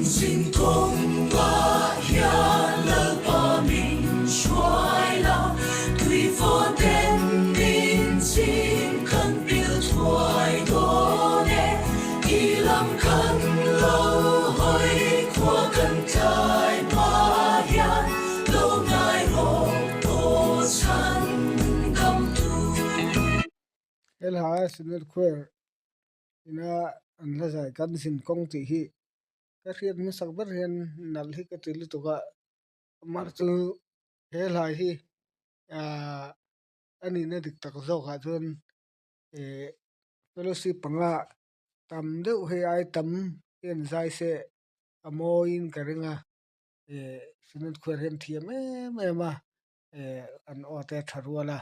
心痛吧呀，了把命衰了，对方的民情更别太多呢，一浪看路会过更太吧呀，路爱路多长更多。الها سنر كوير ina an la zai kan sin kong ti hi ka riat mi sak ber hian nal hi ka ti lu tu ka mar chu he lai hi a ani na dik tak zo ka chun e fellowship panga tam deuh he ai tam hian zai se amoin ka ringa e sinut khwer hian thiam em em a e an o te tharuala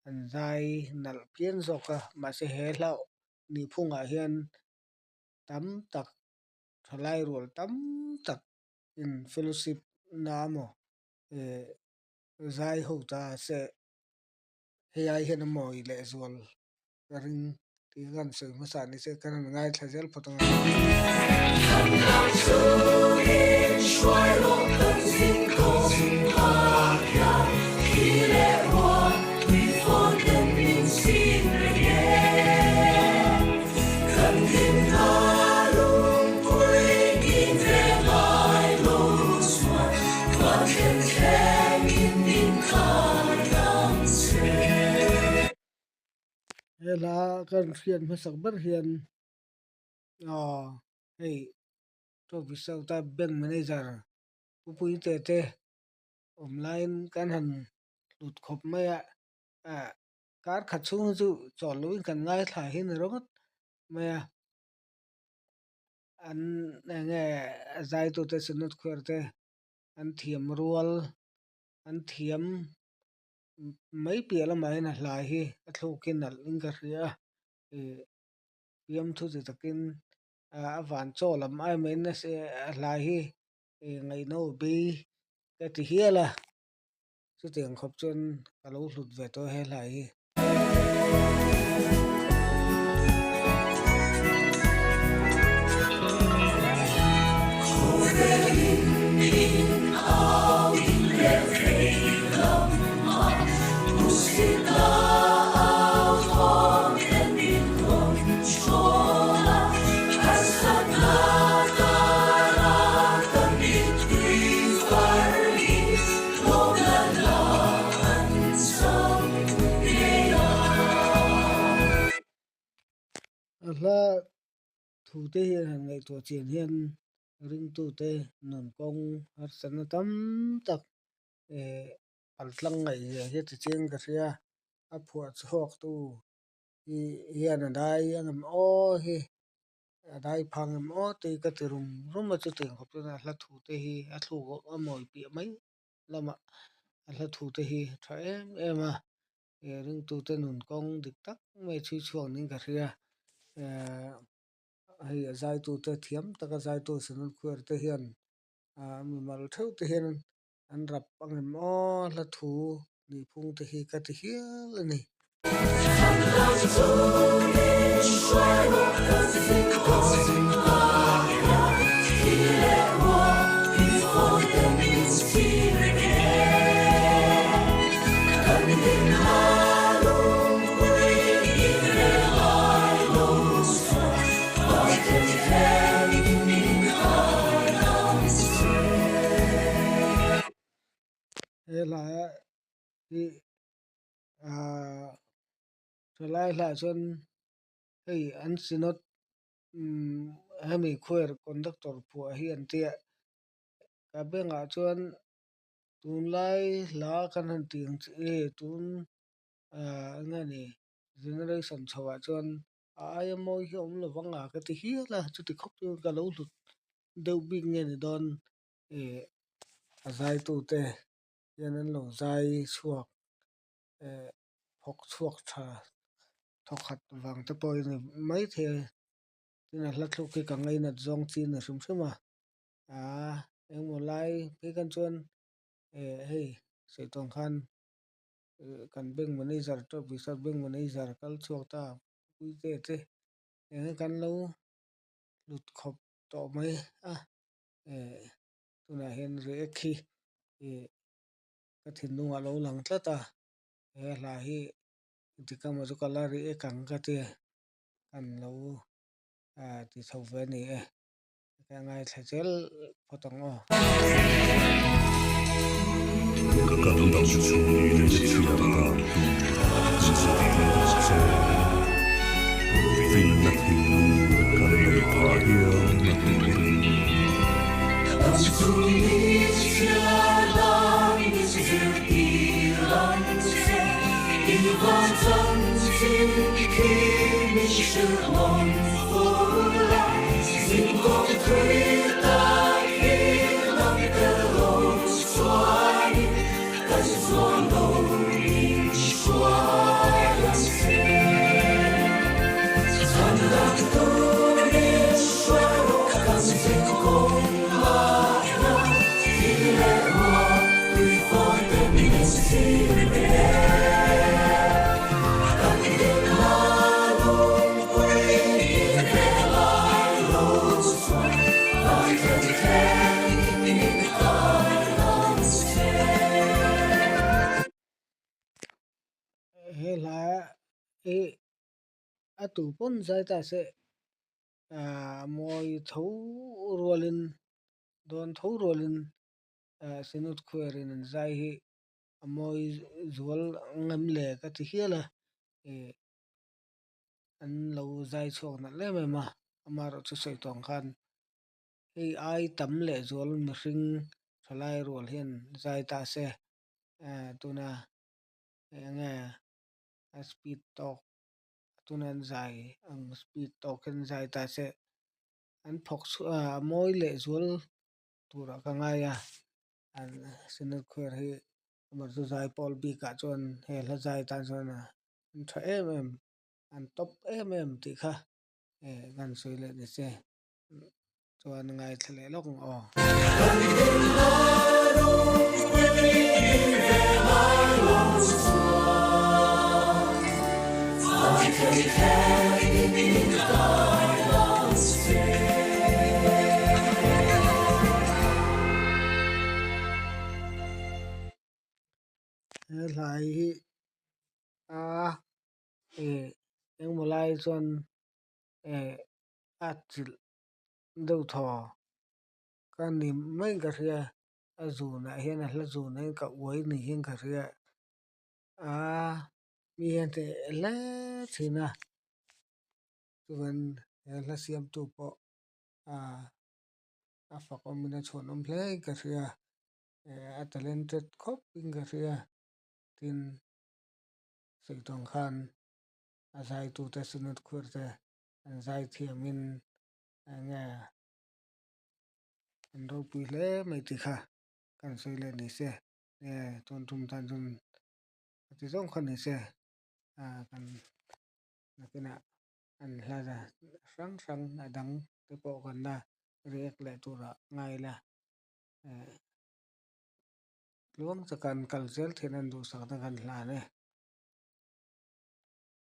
an zai nal pian zo ka ma se he hlau ni phunga hian tam tak thalai rul tam tak in fellowship na mo e zai ho ta se he ai hian mo i le zual ring ti gan se ma sa ni se kan ngai thazel photang 到树林衰落的星空发亮，一列我对风的明星人烟，看见那路归你的来路转，看见天明看阳前。he la kan rian ma sak ber hian a hei to bi sau ta bank manager pupui te te online kan han lut khop mai a kar khat chung chu chol luin kan ngai thla hin rongot mai an nge zai tu te sinut khwer te an thiam rual an thiam mấy bia là mấy nè lại hi a thu kin nal in ka ria e piam thu chi takin a van cho lam ai men na se lai hi e ngai no bi ka ti hiala chu tiang khop chun ka lo hlut ve to he lai hi la thu te hian han ngai to chen hian ring tu te non kong har san tam tak e al tlang ngai he chi cheng ka ria a phuat chhok tu hi hian a dai angam o hi a dai phang am o te ka ti rum rum a chu teng khop na hla thu te hi a thu go a moi pi mai lama a hla thu te hi tha em em a e ring tu te nun kong dik tak mai chui chuang ning ka ria e hei a zai tu te thiam taka zai tu sanun khwer te hian a mi mal theu te hian an rap angem o hla thu ni phung te hi ka ti hial ani 到树林衰落的星空发亮，一列我与风的明星人看见那路归你的来路上，看见天明看阳前。he la hi a thlai hla chuan hei an sinot hemi khwer conductor phua hi an tia ka benga chuan tun lai hla kan han tiang chi e tun nga ni generation chawa chuan ai mawi hi om lo wanga ka ti hiala chu ti khop tu ka lo lut deuh bik nge ni don e a zai tu te hian an lo zai chhuak e phok chhuak tha thokhat wang te pawh ni mai the tin a hla thluk hi ka ngei nat zawng chin a hrim hrim a engmaw lai phe kan chuan e hei seitawng khan kan bank manager to bisar bank manager kal chuak ta pui te te eng kan lo lut khop to mai a tuna hian ri khi ka thin nunga lo lang tlata hla hi tikama chu kala ri kang ka ti kan lo ti chho ve ni ka ngai thla chel photang o感到处女的天堂，只是Vinh là thiên cần lời thỏa hiếu là Hãy subscribe cho kênh Ghiền Mì Gõ Để không bỏ hela atu pon zai ta se moi tho rolin don tho rolin sinut khwerin an zai hi moi zual ngam le ka ti hiala an lo zai chok na le ma amaro chu soi tong khan hei ai tam le zual mi hring thalai rol hian zai ta se tuna nge speed talk tunan zai ang speed talk kan zai ta se an phok moi le zual tura ka nga ya an sinut khwer hi mar zu zai pol bi ka chon he la zai ta chon an tha an top ti kha gan soi le ni se chuan ngai thle lok o lai hi eng mulai chon chil deuh thaw kan ni mai ka ria azuna hian a hla zuna ka uai ni hian ka ria mi hian te hle thina chuan hla siam tu pawh a fakomina chhun awm hle ka ria a talented khawp in ka ria tin soitawng khan a zai tu te sinut khwer te an zai thiamin nge an ro pui hle mai ti kha kan soi le ni se ton tum tan chun ti zong khan ni se kan nakina an hla da sang adang te pawh kan na riek le tura ngai la luang chakan kal zel thin an du sak na kan hla ne